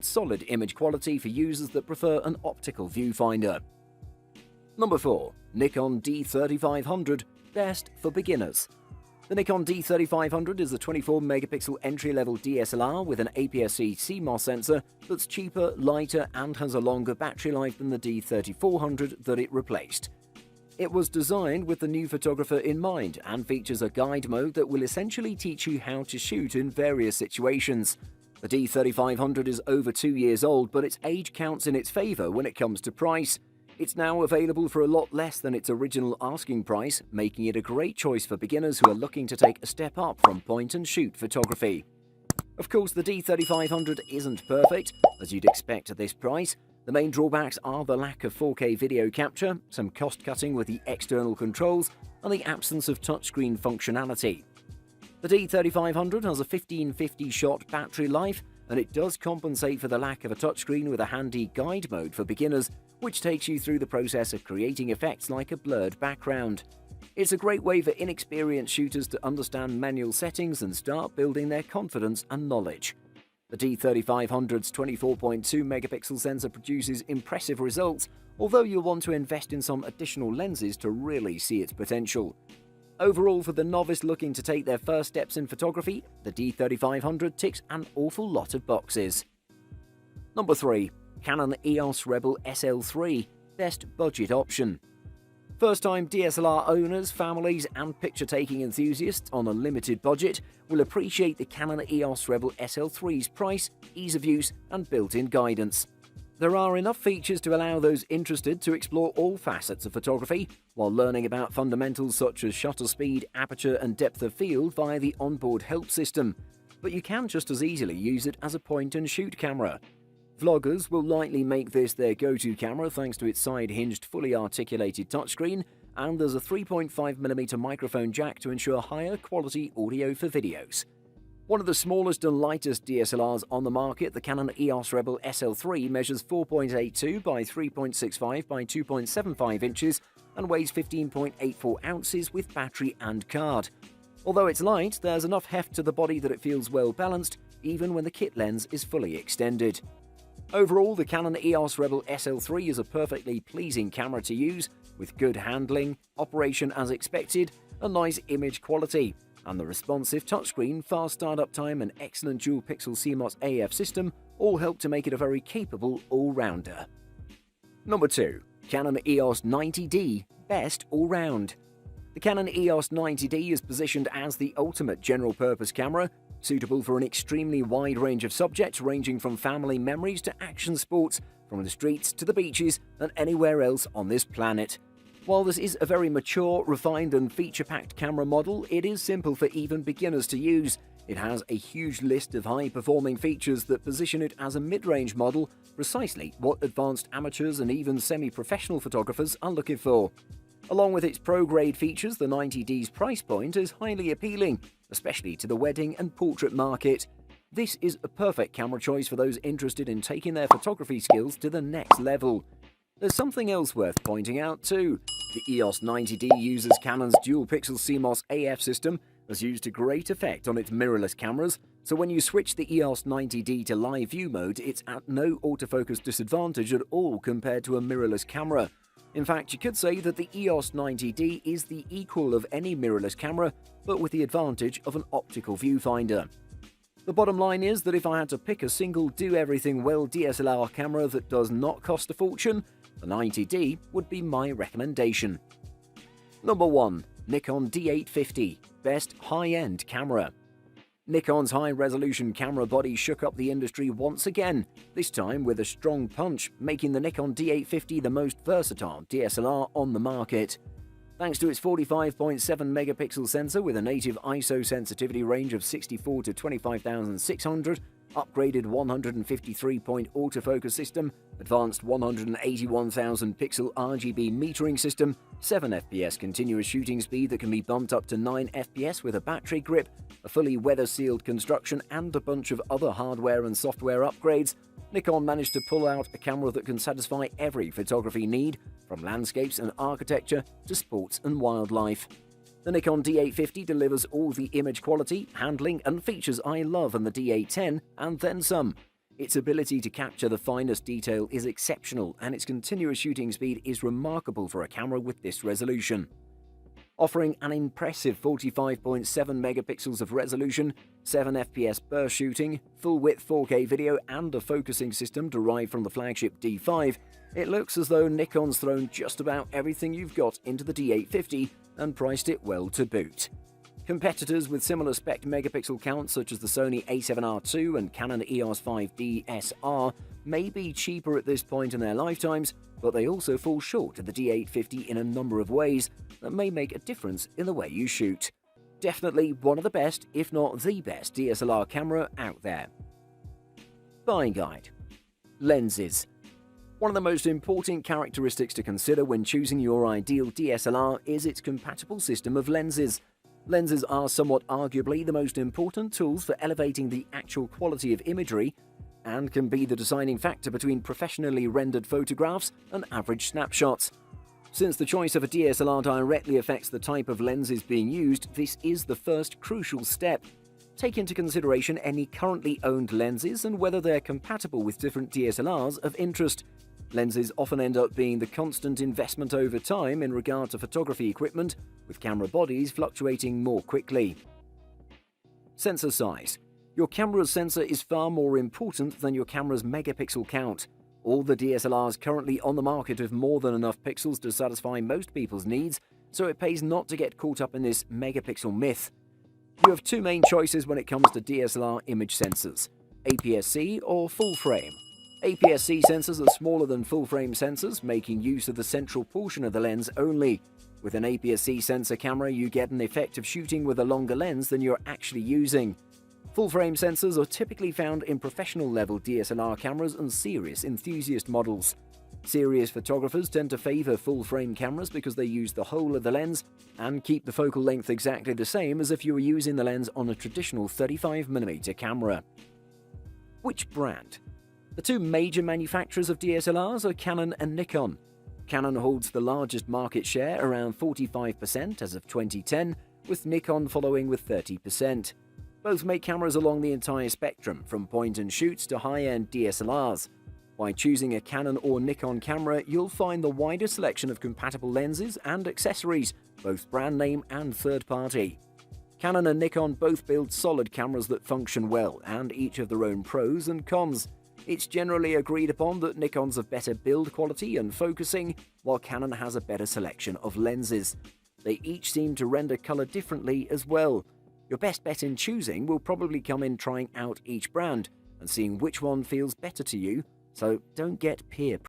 solid image quality for users that prefer an optical viewfinder. Number 4. Nikon D3500, best for beginners. The Nikon D3500 is a 24-megapixel entry-level DSLR with an APS-C CMOS sensor that's cheaper, lighter, and has a longer battery life than the D3400 that it replaced. It was designed with the new photographer in mind and features a guide mode that will essentially teach you how to shoot in various situations. The D3500 is over 2 years old, but its age counts in its favor when it comes to price. It's now available for a lot less than its original asking price, making it a great choice for beginners who are looking to take a step up from point-and-shoot photography. Of course, the D3500 isn't perfect, as you'd expect at this price. The main drawbacks are the lack of 4K video capture, some cost-cutting with the external controls, and the absence of touchscreen functionality. The D3500 has a 1550-shot battery life, and it does compensate for the lack of a touchscreen with a handy guide mode for beginners, which takes you through the process of creating effects like a blurred background. It's a great way for inexperienced shooters to understand manual settings and start building their confidence and knowledge. The D3500's 24.2-megapixel sensor produces impressive results, although you'll want to invest in some additional lenses to really see its potential. Overall, for the novice looking to take their first steps in photography, the D3500 ticks an awful lot of boxes. Number 3. Canon EOS Rebel SL3, best budget option. First-time DSLR owners, families, and picture-taking enthusiasts on a limited budget will appreciate the Canon EOS Rebel SL3's price, ease of use, and built-in guidance. There are enough features to allow those interested to explore all facets of photography, while learning about fundamentals such as shutter speed, aperture, and depth of field via the onboard help system. But you can just as easily use it as a point-and-shoot camera. Vloggers will likely make this their go-to camera thanks to its side-hinged, fully articulated touchscreen, and there's a 3.5mm microphone jack to ensure higher quality audio for videos. One of the smallest and lightest DSLRs on the market, the Canon EOS Rebel SL3 measures 4.82 by 3.65 by 2.75 inches and weighs 15.84 ounces with battery and card. Although it's light, there's enough heft to the body that it feels well balanced, even when the kit lens is fully extended. Overall, the Canon EOS Rebel SL3 is a perfectly pleasing camera to use, with good handling, operation as expected, a nice image quality, and the responsive touchscreen, fast startup time, and excellent dual-pixel CMOS AF system all help to make it a very capable all-rounder. Number 2. Canon EOS 90D, best all-round. The Canon EOS 90D is positioned as the ultimate general-purpose camera, suitable for an extremely wide range of subjects ranging from family memories to action sports, from the streets to the beaches and anywhere else on this planet. While this is a very mature, refined and feature-packed camera model, it is simple for even beginners to use. It has a huge list of high-performing features that position it as a mid-range model, precisely what advanced amateurs and even semi-professional photographers are looking for. Along with its pro-grade features, the 90D's price point is highly appealing, especially to the wedding and portrait market. This is a perfect camera choice for those interested in taking their photography skills to the next level. There's something else worth pointing out too. The EOS 90D uses Canon's dual-pixel CMOS AF system, as used to great effect on its mirrorless cameras, so when you switch the EOS 90D to live view mode, it's at no autofocus disadvantage at all compared to a mirrorless camera. In fact, you could say that the EOS 90D is the equal of any mirrorless camera, but with the advantage of an optical viewfinder. The bottom line is that if I had to pick a single do-everything-well DSLR camera that does not cost a fortune, the 90D would be my recommendation. Number 1. Nikon D850, best high-end camera. Nikon's high-resolution camera body shook up the industry once again, this time with a strong punch, making the Nikon D850 the most versatile DSLR on the market. Thanks to its 45.7-megapixel sensor with a native ISO sensitivity range of 64 to 25,600, upgraded 153-point autofocus system, advanced 181,000-pixel RGB metering system, 7 FPS continuous shooting speed that can be bumped up to 9 FPS with a battery grip, a fully weather-sealed construction, and a bunch of other hardware and software upgrades, Nikon managed to pull out a camera that can satisfy every photography need, from landscapes and architecture to sports and wildlife. The Nikon D850 delivers all the image quality, handling, and features I love in the D810, and then some. Its ability to capture the finest detail is exceptional, and its continuous shooting speed is remarkable for a camera with this resolution. Offering an impressive 45.7 megapixels of resolution, 7 FPS burst shooting, full-width 4K video, and a focusing system derived from the flagship D5, it looks as though Nikon's thrown just about everything you've got into the D850 and priced it well to boot. Competitors with similar spec megapixel counts such as the Sony A7R II and Canon EOS 5 DSLR may be cheaper at this point in their lifetimes, but they also fall short of the D850 in a number of ways that may make a difference in the way you shoot. Definitely one of the best, if not the best, DSLR camera out there. Buying guide. Lenses. One of the most important characteristics to consider when choosing your ideal DSLR is its compatible system of lenses. Lenses are somewhat arguably the most important tools for elevating the actual quality of imagery and can be the deciding factor between professionally rendered photographs and average snapshots. Since the choice of a DSLR directly affects the type of lenses being used, this is the first crucial step. Take into consideration any currently owned lenses and whether they're compatible with different DSLRs of interest. Lenses often end up being the constant investment over time in regard to photography equipment, with camera bodies fluctuating more quickly. Sensor size. Your camera's sensor is far more important than your camera's megapixel count. All the DSLRs currently on the market have more than enough pixels to satisfy most people's needs, so it pays not to get caught up in this megapixel myth. You have two main choices when it comes to DSLR image sensors: APS-C or full frame. APS-C sensors are smaller than full-frame sensors, making use of the central portion of the lens only. With an APS-C sensor camera, you get an effect of shooting with a longer lens than you're actually using. Full-frame sensors are typically found in professional-level DSLR cameras and serious enthusiast models. Serious photographers tend to favor full-frame cameras because they use the whole of the lens and keep the focal length exactly the same as if you were using the lens on a traditional 35mm camera. Which brand? The two major manufacturers of DSLRs are Canon and Nikon. Canon holds the largest market share, around 45% as of 2010, with Nikon following with 30%. Both make cameras along the entire spectrum, from point-and-shoots to high-end DSLRs. By choosing a Canon or Nikon camera, you'll find the widest selection of compatible lenses and accessories, both brand name and third-party. Canon and Nikon both build solid cameras that function well, and each have their own pros and cons. It's generally agreed upon that Nikon's have better build quality and focusing, while Canon has a better selection of lenses. They each seem to render color differently as well. Your best bet in choosing will probably come in trying out each brand and seeing which one feels better to you, so don't get peer